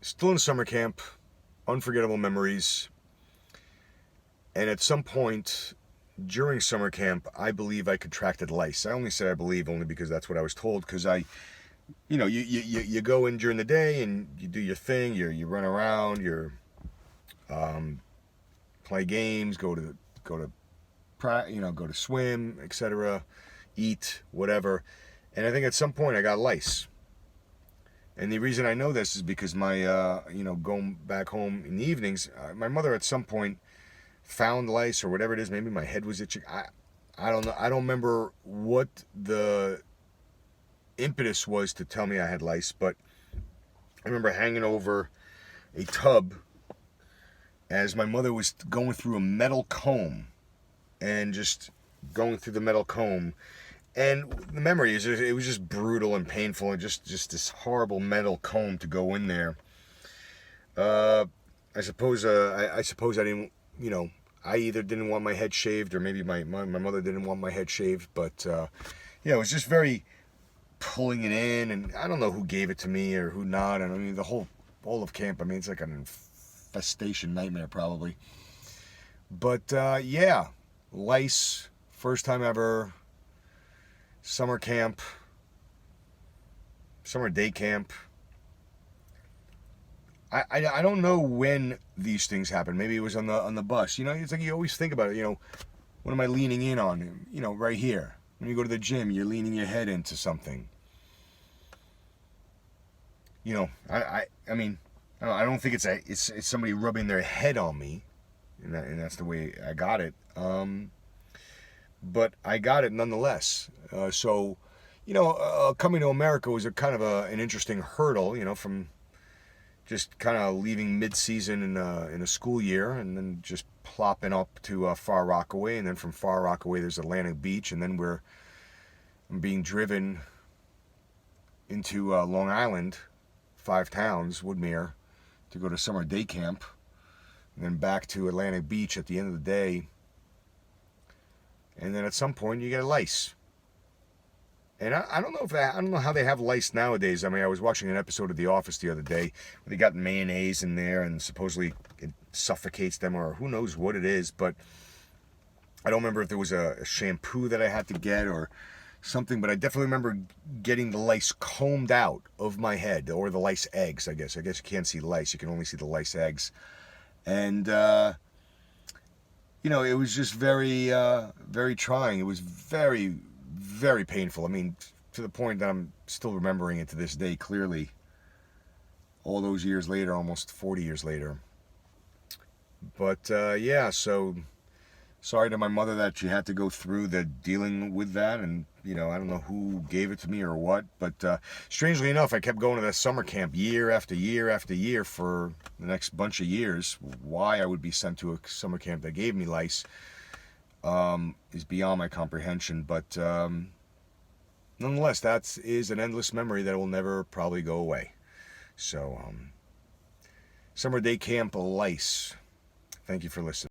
Still in summer camp, unforgettable memories. And at some point during summer camp, I believe I contracted lice. I only say I believe only because that's what I was told. Because you go in during the day and you do your thing. You run around. Um, play games. Go to swim, etc. Eat, whatever. And I think at some point I got lice. And the reason I know this is because my, going back home in the evenings, my mother at some point found lice or whatever it is. Maybe my head was itching. I don't know. I don't remember what the impetus was to tell me I had lice, but I remember hanging over a tub as my mother was going through a metal comb and just going through the metal comb. And the memory is it was just brutal and painful, and just this horrible metal comb to go in there. I suppose I didn't, I either didn't want my head shaved, or maybe my mother didn't want my head shaved. But it was just very pulling it in, and I don't know who gave it to me or who not. And I mean, all of camp, I mean, it's like an infestation nightmare probably. But lice, first time ever. Summer camp, summer day camp. I don't know when these things happen. Maybe it was on the bus. It's like you always think about it. What am I leaning in on? Right here. When you go to the gym, you're leaning your head into something. I mean, I don't think it's somebody rubbing their head on me, and that's the way I got it. But I got it nonetheless. Coming to America was a kind of an interesting hurdle, from just kind of leaving mid-season in a school year, and then just plopping up to Far Rockaway, and then from Far Rockaway there's Atlantic Beach, and then I'm being driven into Long Island, 5 towns, Woodmere, to go to summer day camp, and then back to Atlantic Beach at the end of the day. And then at some point you get lice. And I don't know how they have lice nowadays. I mean, I was watching an episode of The Office the other day where they got mayonnaise in there and supposedly it suffocates them, or who knows what it is. But I don't remember if there was a shampoo that I had to get or something. But I definitely remember getting the lice combed out of my head, or the lice eggs, I guess. I guess you can't see lice. You can only see the lice eggs. And it was just very, very trying. It was very, very painful. I mean, to the point that I'm still remembering it to this day clearly, all those years later, almost 40 years later. But, so sorry to my mother that she had to go through the dealing with that. And, I don't know who gave it to me or what. But strangely enough, I kept going to that summer camp year after year after year for the next bunch of years. Why I would be sent to a summer camp that gave me lice is beyond my comprehension. But nonetheless, that is an endless memory that will never probably go away. So, summer day camp lice. Thank you for listening.